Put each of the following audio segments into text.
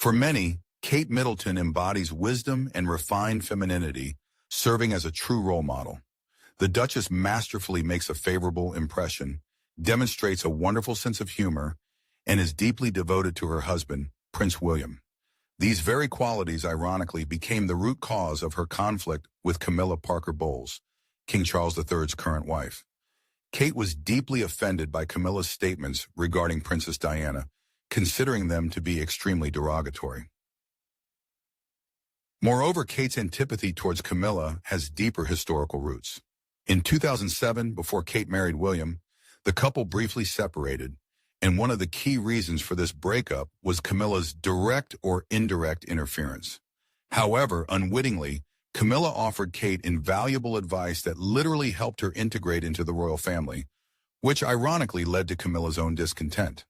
For many, Kate Middleton embodies wisdom and refined femininity, serving as a true role model. The Duchess masterfully makes a favorable impression, demonstrates a wonderful sense of humor, and is deeply devoted to her husband, Prince William. These very qualities, ironically, became the root cause of her conflict with Camilla Parker Bowles, King Charles III's current wife. Kate was deeply offended by Camilla's statements regarding Princess Diana, considering them to be extremely derogatory. Moreover, Kate's antipathy towards Camilla has deeper historical roots. In 2007, before Kate married William, the couple briefly separated, and one of the key reasons for this breakup was Camilla's direct or indirect interference. However, unwittingly, Camilla offered Kate invaluable advice that literally helped her integrate into the royal family, which ironically led to Camilla's own discontent.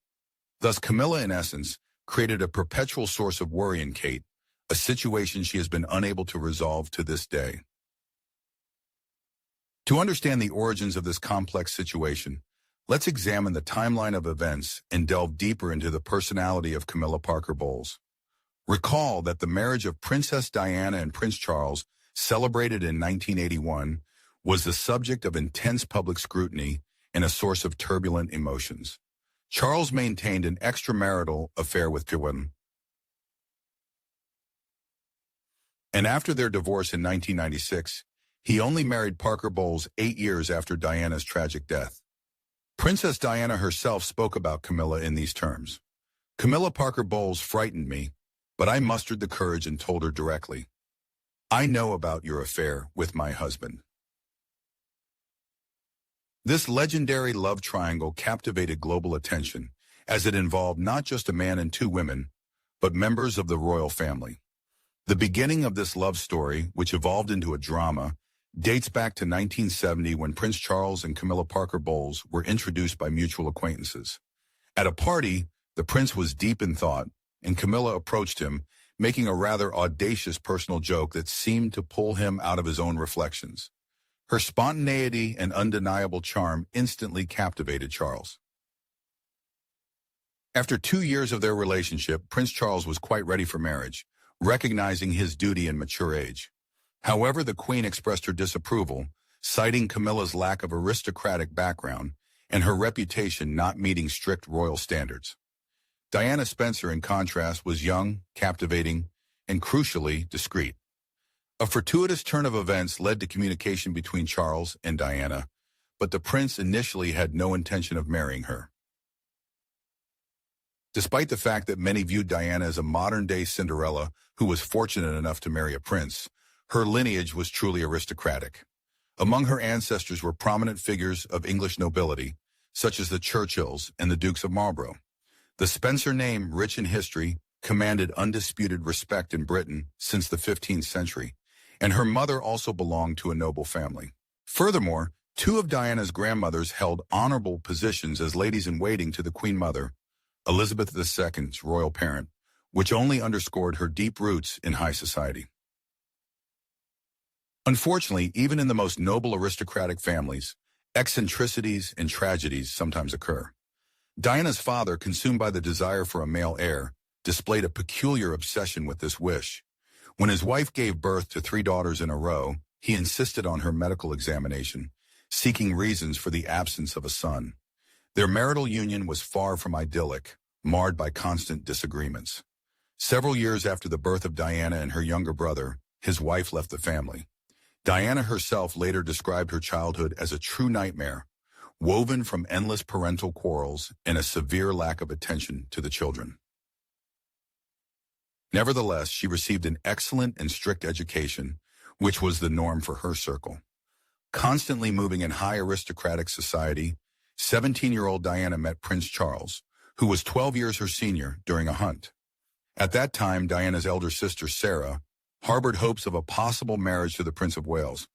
Thus, Camilla, in essence, created a perpetual source of worry in Kate, a situation she has been unable to resolve to this day. To understand the origins of this complex situation, let's examine the timeline of events and delve deeper into the personality of Camilla Parker Bowles. Recall that the marriage of Princess Diana and Prince Charles, celebrated in 1981, was the subject of intense public scrutiny and a source of turbulent emotions. Charles maintained an extramarital affair with Camilla, and after their divorce in 1996, he only married Parker Bowles 8 years after Diana's tragic death. Princess Diana herself spoke about Camilla in these terms. "Camilla Parker Bowles frightened me, but I mustered the courage and told her directly, 'I know about your affair with my husband.'" This legendary love triangle captivated global attention, as it involved not just a man and two women, but members of the royal family. The beginning of this love story, which evolved into a drama, dates back to 1970 when Prince Charles and Camilla Parker Bowles were introduced by mutual acquaintances. At a party, the prince was deep in thought, and Camilla approached him, making a rather audacious personal joke that seemed to pull him out of his own reflections. Her spontaneity and undeniable charm instantly captivated Charles. After 2 years of their relationship, Prince Charles was quite ready for marriage, recognizing his duty and mature age. However, the Queen expressed her disapproval, citing Camilla's lack of aristocratic background and her reputation not meeting strict royal standards. Diana Spencer, in contrast, was young, captivating, and crucially, discreet. A fortuitous turn of events led to communication between Charles and Diana, but the prince initially had no intention of marrying her. Despite the fact that many viewed Diana as a modern-day Cinderella who was fortunate enough to marry a prince, her lineage was truly aristocratic. Among her ancestors were prominent figures of English nobility, such as the Churchills and the Dukes of Marlborough. The Spencer name, rich in history, commanded undisputed respect in Britain since the 15th century, and her mother also belonged to a noble family. Furthermore, 2 of Diana's grandmothers held honorable positions as ladies-in-waiting to the Queen Mother, Elizabeth II's royal parent, which only underscored her deep roots in high society. Unfortunately, even in the most noble aristocratic families, eccentricities and tragedies sometimes occur. Diana's father, consumed by the desire for a male heir, displayed a peculiar obsession with this wish. When his wife gave birth to 3 daughters in a row, he insisted on her medical examination, seeking reasons for the absence of a son. Their marital union was far from idyllic, marred by constant disagreements. Several years after the birth of Diana and her younger brother, his wife left the family. Diana herself later described her childhood as a true nightmare, woven from endless parental quarrels and a severe lack of attention to the children. Nevertheless, she received an excellent and strict education, which was the norm for her circle. Constantly moving in high aristocratic society, 17-year-old Diana met Prince Charles, who was 12 years her senior, during a hunt. At that time, Diana's elder sister, Sarah, harbored hopes of a possible marriage to the Prince of Wales.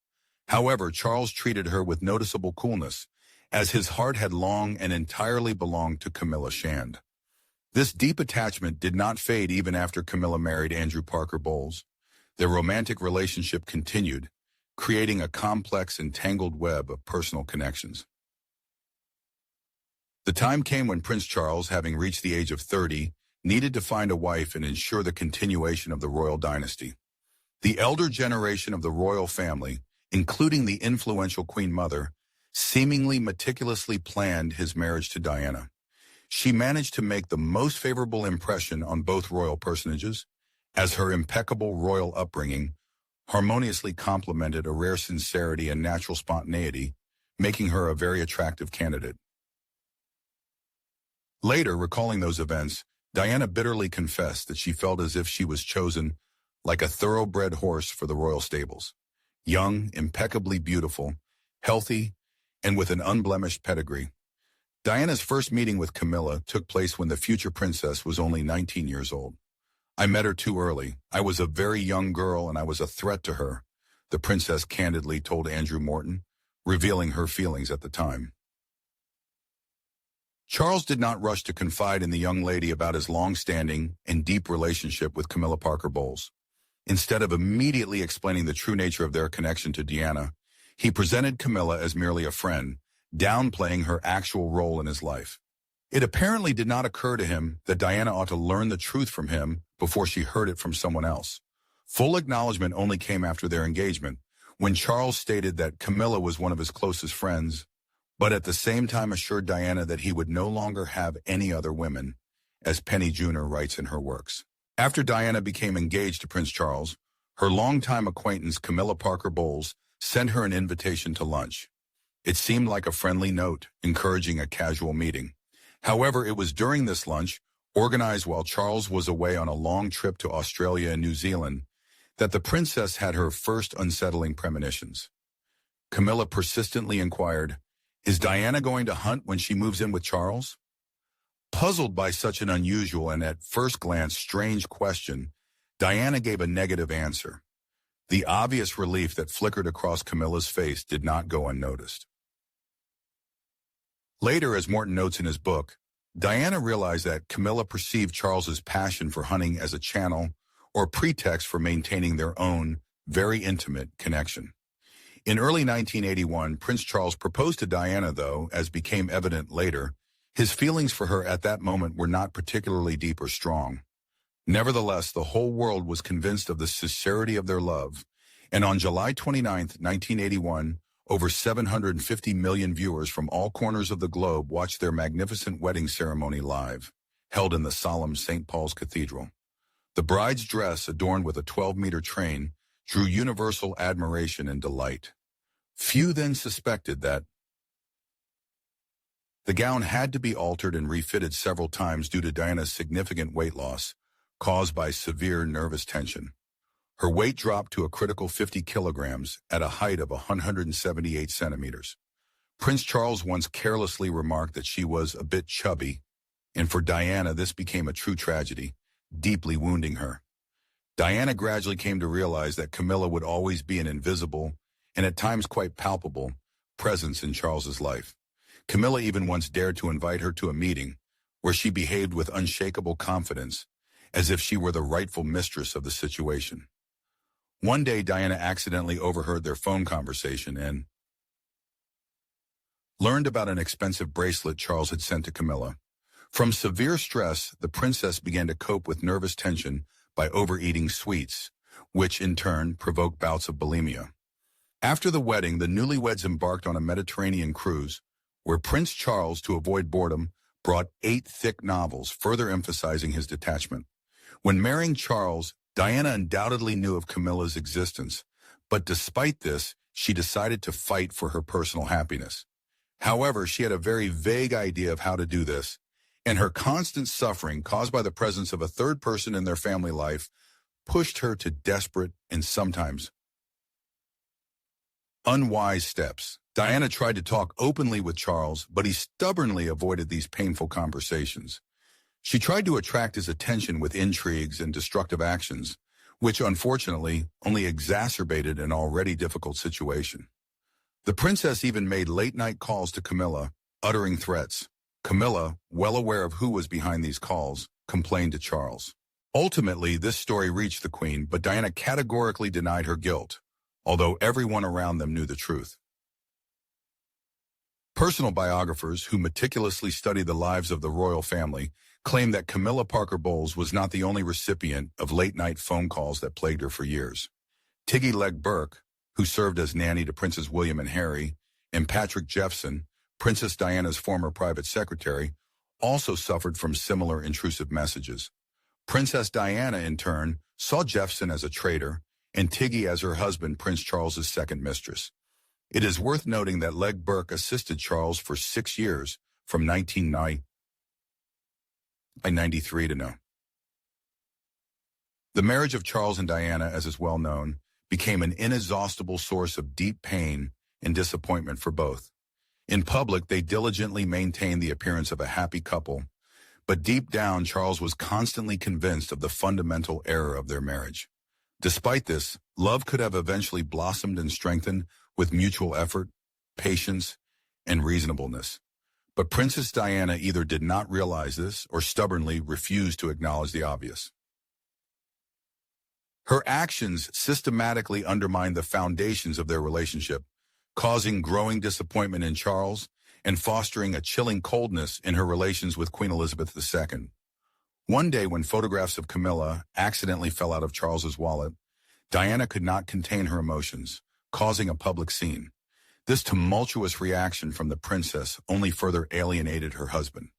However, Charles treated her with noticeable coolness, as his heart had long and entirely belonged to Camilla Shand. This deep attachment did not fade even after Camilla married Andrew Parker Bowles. Their romantic relationship continued, creating a complex and tangled web of personal connections. The time came when Prince Charles, having reached the age of 30, needed to find a wife and ensure the continuation of the royal dynasty. The elder generation of the royal family, including the influential Queen Mother, seemingly meticulously planned his marriage to Diana. She managed to make the most favorable impression on both royal personages, as her impeccable royal upbringing harmoniously complemented a rare sincerity and natural spontaneity, making her a very attractive candidate. Later, recalling those events, Diana bitterly confessed that she felt as if she was chosen like a thoroughbred horse for the royal stables. Young, impeccably beautiful, healthy, and with an unblemished pedigree. Diana's first meeting with Camilla took place when the future princess was only 19 years old. "I met her too early. I was a very young girl and I was a threat to her," the princess candidly told Andrew Morton, revealing her feelings at the time. Charles did not rush to confide in the young lady about his long-standing and deep relationship with Camilla Parker Bowles. Instead of immediately explaining the true nature of their connection to Diana, he presented Camilla as merely a friend, downplaying her actual role in his life. It apparently did not occur to him that Diana ought to learn the truth from him before she heard it from someone else. Full acknowledgement only came after their engagement, when Charles stated that Camilla was one of his closest friends, but at the same time assured Diana that he would no longer have any other women, as Penny Junor writes in her works. After Diana became engaged to Prince Charles, her longtime acquaintance Camilla Parker Bowles sent her an invitation to lunch. It seemed like a friendly note, encouraging a casual meeting. However, it was during this lunch, organized while Charles was away on a long trip to Australia and New Zealand, that the princess had her first unsettling premonitions. Camilla persistently inquired, "Is Diana going to hunt when she moves in with Charles?" Puzzled by such an unusual and at first glance strange question, Diana gave a negative answer. The obvious relief that flickered across Camilla's face did not go unnoticed. Later, as Morton notes in his book, Diana realized that Camilla perceived Charles's passion for hunting as a channel or pretext for maintaining their own, very intimate connection. In early 1981, Prince Charles proposed to Diana, though, as became evident later, his feelings for her at that moment were not particularly deep or strong. Nevertheless, the whole world was convinced of the sincerity of their love, and on July 29, 1981, over 750 million viewers from all corners of the globe watched their magnificent wedding ceremony live, held in the solemn St. Paul's Cathedral. The bride's dress, adorned with a 12-meter train, drew universal admiration and delight. Few then suspected that the gown had to be altered and refitted several times due to Diana's significant weight loss, caused by severe nervous tension. Her weight dropped to a critical 50 kilograms at a height of 178 centimeters. Prince Charles once carelessly remarked that she was a bit chubby, and for Diana this became a true tragedy, deeply wounding her. Diana gradually came to realize that Camilla would always be an invisible, and at times quite palpable, presence in Charles's life. Camilla even once dared to invite her to a meeting, where she behaved with unshakable confidence, as if she were the rightful mistress of the situation. One day, Diana accidentally overheard their phone conversation and learned about an expensive bracelet Charles had sent to Camilla. From severe stress, the princess began to cope with nervous tension by overeating sweets, which in turn provoked bouts of bulimia. After the wedding, the newlyweds embarked on a Mediterranean cruise, where Prince Charles, to avoid boredom, brought 8 thick novels, further emphasizing his detachment. When marrying Charles, Diana undoubtedly knew of Camilla's existence, but despite this, she decided to fight for her personal happiness. However, she had a very vague idea of how to do this, and her constant suffering caused by the presence of a third person in their family life pushed her to desperate and sometimes unwise steps. Diana tried to talk openly with Charles, but he stubbornly avoided these painful conversations. She tried to attract his attention with intrigues and destructive actions, which unfortunately only exacerbated an already difficult situation. The princess even made late-night calls to Camilla, uttering threats. Camilla, well aware of who was behind these calls, complained to Charles. Ultimately, this story reached the queen, but Diana categorically denied her guilt, although everyone around them knew the truth. Personal biographers who meticulously study the lives of the royal family claimed that Camilla Parker Bowles was not the only recipient of late-night phone calls that plagued her for years. Tiggy Legg Burke, who served as nanny to Princes William and Harry, and Patrick Jeffson, Princess Diana's former private secretary, also suffered from similar intrusive messages. Princess Diana, in turn, saw Jeffson as a traitor and Tiggy as her husband, Prince Charles's second mistress. It is worth noting that Legg Burke assisted Charles for 6 years, from 1993 to now. The marriage of Charles and Diana, as is well known, became an inexhaustible source of deep pain and disappointment for both. In public, they diligently maintained the appearance of a happy couple, but deep down, Charles was constantly convinced of the fundamental error of their marriage. Despite this, love could have eventually blossomed and strengthened with mutual effort, patience, and reasonableness. But Princess Diana either did not realize this or stubbornly refused to acknowledge the obvious. Her actions systematically undermined the foundations of their relationship, causing growing disappointment in Charles and fostering a chilling coldness in her relations with Queen Elizabeth II. One day, when photographs of Camilla accidentally fell out of Charles's wallet, Diana could not contain her emotions, causing a public scene. This tumultuous reaction from the princess only further alienated her husband.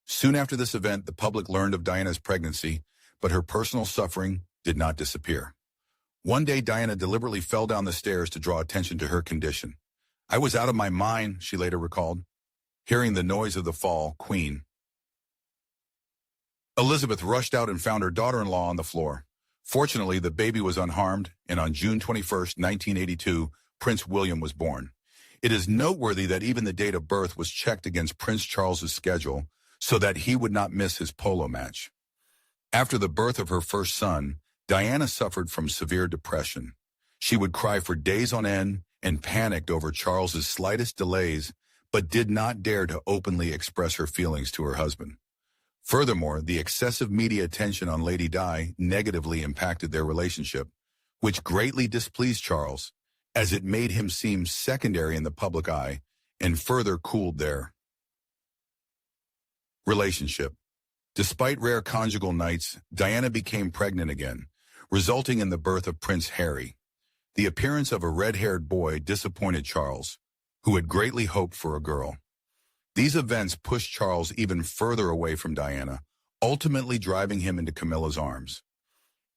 Soon after this event, the public learned of Diana's pregnancy, but her personal suffering did not disappear. One day, Diana deliberately fell down the stairs to draw attention to her condition. "I was out of my mind," she later recalled. Hearing the noise of the fall, Queen Elizabeth rushed out and found her daughter-in-law on the floor. Fortunately, the baby was unharmed, and on June 21, 1982, Prince William was born. It is noteworthy that even the date of birth was checked against Prince Charles's schedule so that he would not miss his polo match. After the birth of her first son, Diana suffered from severe depression. She would cry for days on end and panicked over Charles's slightest delays, but did not dare to openly express her feelings to her husband. Furthermore, the excessive media attention on Lady Di negatively impacted their relationship, which greatly displeased Charles, as it made him seem secondary in the public eye and further cooled their relationship. Despite rare conjugal nights, Diana became pregnant again, resulting in the birth of Prince Harry. The appearance of a red-haired boy disappointed Charles, who had greatly hoped for a girl. These events pushed Charles even further away from Diana, ultimately driving him into Camilla's arms.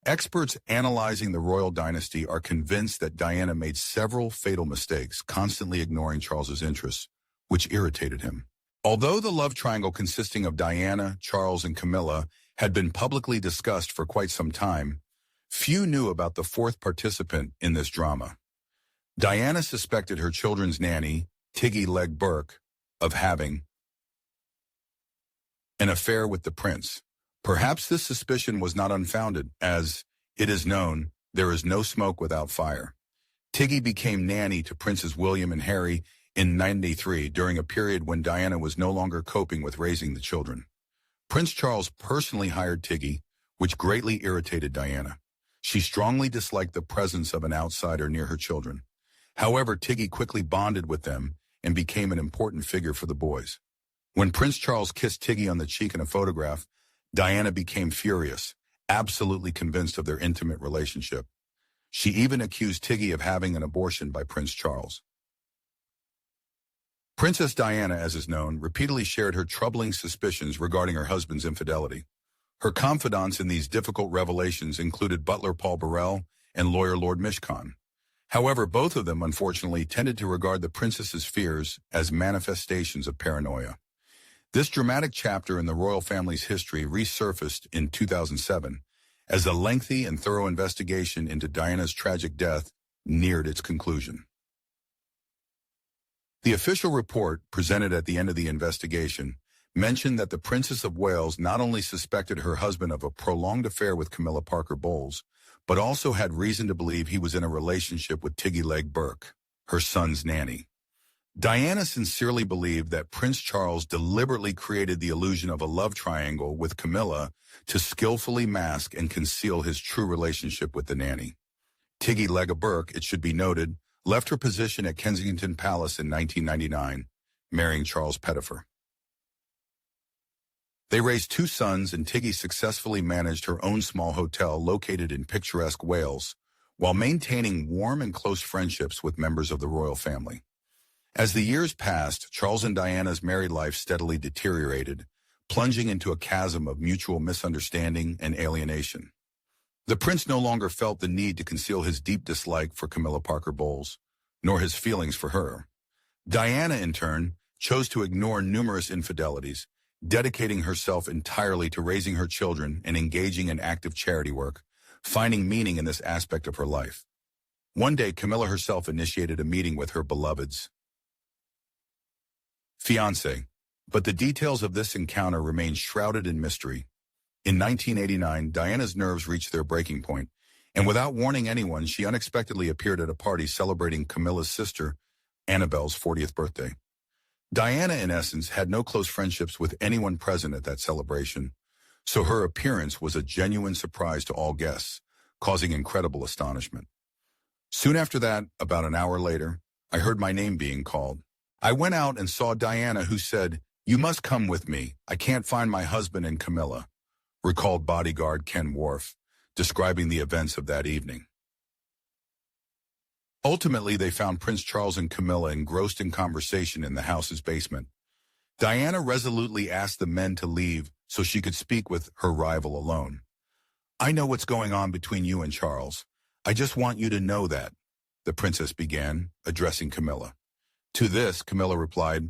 Experts analyzing the royal dynasty are convinced that Diana made several fatal mistakes, constantly ignoring Charles's interests, which irritated him. Although the love triangle consisting of Diana, Charles, and Camilla had been publicly discussed for quite some time, few knew about the fourth participant in this drama. Diana suspected her children's nanny, Tiggy Legg Burke, of having an affair with the prince. Perhaps this suspicion was not unfounded, as, it is known, there is no smoke without fire. Tiggy became nanny to Princes William and Harry in 1993 during a period when Diana was no longer coping with raising the children. Prince Charles personally hired Tiggy, which greatly irritated Diana. She strongly disliked the presence of an outsider near her children. However, Tiggy quickly bonded with them and became an important figure for the boys. When Prince Charles kissed Tiggy on the cheek in a photograph, Diana became furious, absolutely convinced of their intimate relationship. She even accused Tiggy of having an abortion by Prince Charles. Princess Diana, as is known, repeatedly shared her troubling suspicions regarding her husband's infidelity. Her confidants in these difficult revelations included butler Paul Burrell and lawyer Lord Mishcon. However, both of them, unfortunately, tended to regard the princess's fears as manifestations of paranoia. This dramatic chapter in the royal family's history resurfaced in 2007 as a lengthy and thorough investigation into Diana's tragic death neared its conclusion. The official report, presented at the end of the investigation, mentioned that the Princess of Wales not only suspected her husband of a prolonged affair with Camilla Parker Bowles, but also had reason to believe he was in a relationship with Tiggy Legg Burke, her son's nanny. Diana sincerely believed that Prince Charles deliberately created the illusion of a love triangle with Camilla to skillfully mask and conceal his true relationship with the nanny. Tiggy Legg Burke, it should be noted, left her position at Kensington Palace in 1999, marrying Charles Pettifer. They raised two sons, and Tiggy successfully managed her own small hotel located in picturesque Wales, while maintaining warm and close friendships with members of the royal family. As the years passed, Charles and Diana's married life steadily deteriorated, plunging into a chasm of mutual misunderstanding and alienation. The prince no longer felt the need to conceal his deep dislike for Camilla Parker Bowles, nor his feelings for her. Diana, in turn, chose to ignore numerous infidelities, dedicating herself entirely to raising her children and engaging in active charity work, finding meaning in this aspect of her life. One day, Camilla herself initiated a meeting with her beloved's fiancé, but the details of this encounter remain shrouded in mystery. In 1989, Diana's nerves reached their breaking point, and without warning anyone, she unexpectedly appeared at a party celebrating Camilla's sister, Annabelle's 40th birthday. Diana, in essence, had no close friendships with anyone present at that celebration, so her appearance was a genuine surprise to all guests, causing incredible astonishment. Soon after that, about an hour later, I heard my name being called. I went out and saw Diana, who said, "You must come with me. I can't find my husband and Camilla," recalled bodyguard Ken Worf, describing the events of that evening. Ultimately, they found Prince Charles and Camilla engrossed in conversation in the house's basement. Diana resolutely asked the men to leave so she could speak with her rival alone. "I know what's going on between you and Charles. I just want you to know that," the princess began, addressing Camilla. To this, Camilla replied,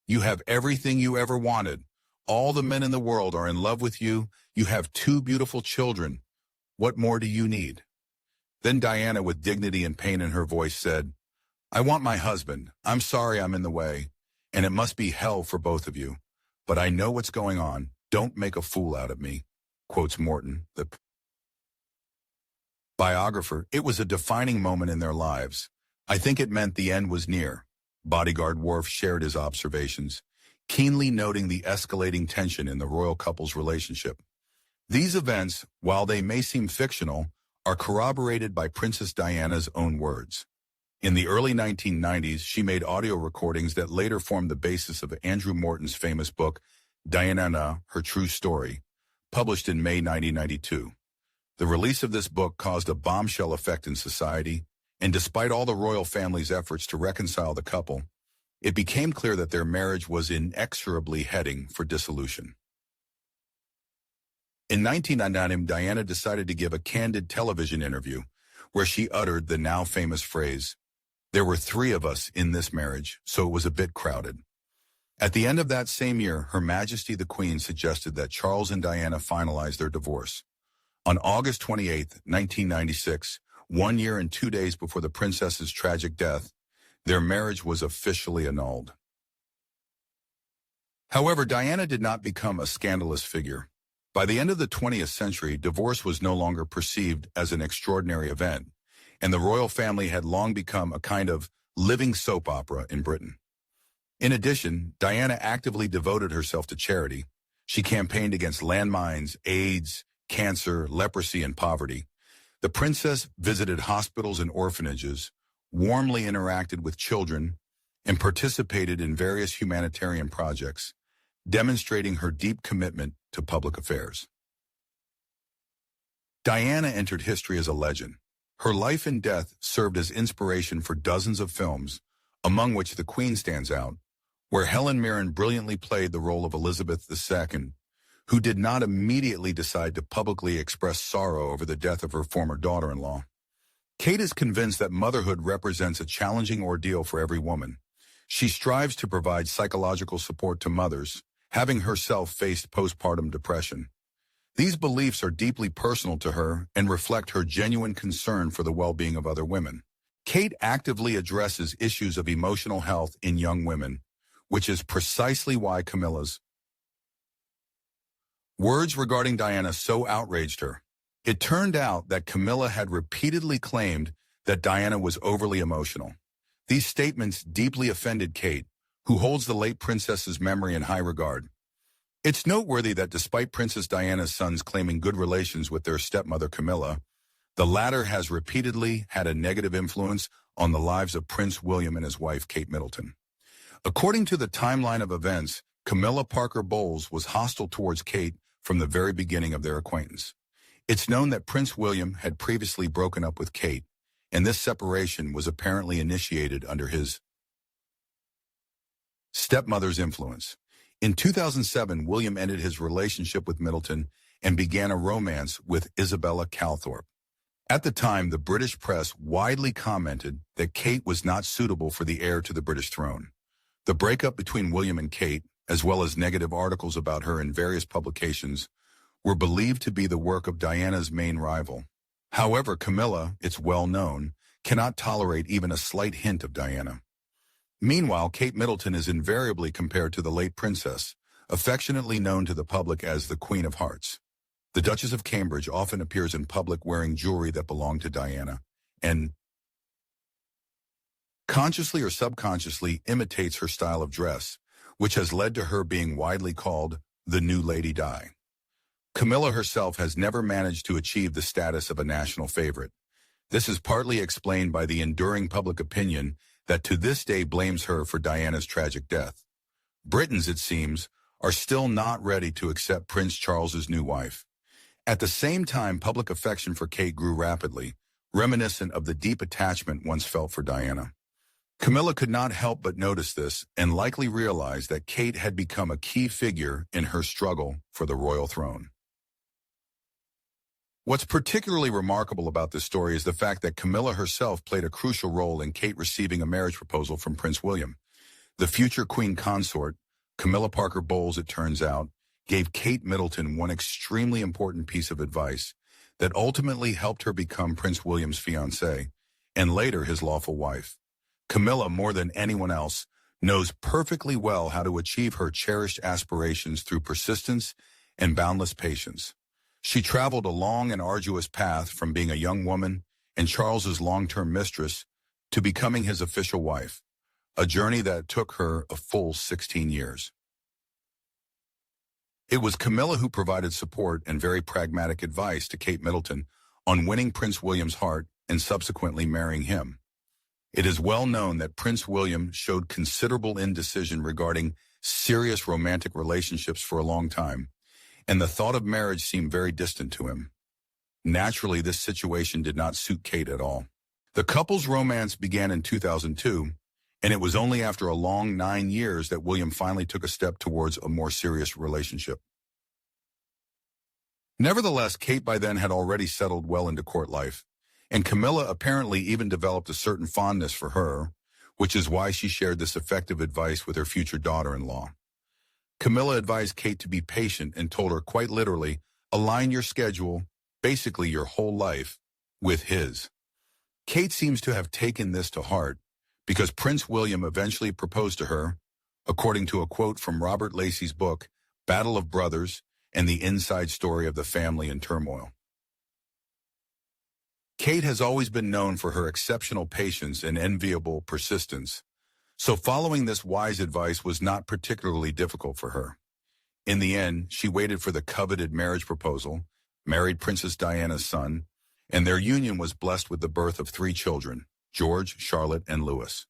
"You have everything you ever wanted. All the men in the world are in love with you. You have two beautiful children. What more do you need?" Then Diana, with dignity and pain in her voice, said, "I want my husband. I'm sorry I'm in the way, and it must be hell for both of you. But I know what's going on. Don't make a fool out of me," quotes Morton, the biographer. "It was a defining moment in their lives. I think it meant the end was near." Bodyguard Worf shared his observations, keenly noting the escalating tension in the royal couple's relationship. These events, while they may seem fictional, are corroborated by Princess Diana's own words. In the early 1990s, she made audio recordings that later formed the basis of Andrew Morton's famous book, Diana, Her True Story, published in May 1992. The release of this book caused a bombshell effect in society, and despite all the royal family's efforts to reconcile the couple, it became clear that their marriage was inexorably heading for dissolution. In 1999, Diana decided to give a candid television interview where she uttered the now famous phrase, "There were three of us in this marriage, so it was a bit crowded." At the end of that same year, Her Majesty the Queen suggested that Charles and Diana finalize their divorce. On August 28, 1996, 1 year and 2 days before the princess's tragic death, their marriage was officially annulled. However, Diana did not become a scandalous figure. By the end of the 20th century, divorce was no longer perceived as an extraordinary event, and the royal family had long become a kind of living soap opera in Britain. In addition, Diana actively devoted herself to charity. She campaigned against landmines, AIDS, cancer, leprosy, and poverty. The princess visited hospitals and orphanages, warmly interacted with children, and participated in various humanitarian projects, demonstrating her deep commitment to public affairs. Diana entered history as a legend. Her life and death served as inspiration for dozens of films, among which The Queen stands out, where Helen Mirren brilliantly played the role of Elizabeth II, who did not immediately decide to publicly express sorrow over the death of her former daughter-in-law. Kate is convinced that motherhood represents a challenging ordeal for every woman. She strives to provide psychological support to mothers, having herself faced postpartum depression. These beliefs are deeply personal to her and reflect her genuine concern for the well-being of other women. Kate actively addresses issues of emotional health in young women, which is precisely why Camilla's words regarding Diana so outraged her. It turned out that Camilla had repeatedly claimed that Diana was overly emotional. These statements deeply offended Kate, who holds the late princess's memory in high regard. It's noteworthy that despite Princess Diana's sons claiming good relations with their stepmother Camilla, the latter has repeatedly had a negative influence on the lives of Prince William and his wife Kate Middleton. According to the timeline of events, Camilla Parker Bowles was hostile towards Kate from the very beginning of their acquaintance. It's known that Prince William had previously broken up with Kate, and this separation was apparently initiated under his stepmother's influence. In 2007, William ended his relationship with Middleton and began a romance with Isabella Calthorpe. At the time, the British press widely commented that Kate was not suitable for the heir to the British throne. The breakup between William and Kate, as well as negative articles about her in various publications, were believed to be the work of Diana's main rival. However, Camilla, it's well known, cannot tolerate even a slight hint of Diana. Meanwhile, Kate Middleton is invariably compared to the late princess, affectionately known to the public as the Queen of Hearts. The Duchess of Cambridge often appears in public wearing jewelry that belonged to Diana, and consciously or subconsciously imitates her style of dress, which has led to her being widely called the new Lady Di. Camilla herself has never managed to achieve the status of a national favorite. This is partly explained by the enduring public opinion that to this day blames her for Diana's tragic death. Britons, it seems, are still not ready to accept Prince Charles's new wife. At the same time, public affection for Kate grew rapidly, reminiscent of the deep attachment once felt for Diana. Camilla could not help but notice this and likely realize that Kate had become a key figure in her struggle for the royal throne. What's particularly remarkable about this story is the fact that Camilla herself played a crucial role in Kate receiving a marriage proposal from Prince William. The future queen consort, Camilla Parker Bowles, it turns out, gave Kate Middleton one extremely important piece of advice that ultimately helped her become Prince William's fiancée and later his lawful wife. Camilla, more than anyone else, knows perfectly well how to achieve her cherished aspirations through persistence and boundless patience. She traveled a long and arduous path from being a young woman and Charles's long-term mistress to becoming his official wife, a journey that took her a full 16 years. It was Camilla who provided support and very pragmatic advice to Kate Middleton on winning Prince William's heart and subsequently marrying him. It is well known that Prince William showed considerable indecision regarding serious romantic relationships for a long time, and the thought of marriage seemed very distant to him. Naturally, this situation did not suit Kate at all. The couple's romance began in 2002, and it was only after a long 9 years that William finally took a step towards a more serious relationship. Nevertheless, Kate by then had already settled well into court life, and Camilla apparently even developed a certain fondness for her, which is why she shared this effective advice with her future daughter-in-law. Camilla advised Kate to be patient and told her quite literally, align your schedule, basically your whole life, with his. Kate seems to have taken this to heart because Prince William eventually proposed to her, according to a quote from Robert Lacey's book, Battle of Brothers, and the inside story of the family in turmoil. Kate has always been known for her exceptional patience and enviable persistence, so following this wise advice was not particularly difficult for her. In the end, she waited for the coveted marriage proposal, married Princess Diana's son, and their union was blessed with the birth of 3 children, George, Charlotte, and Louis.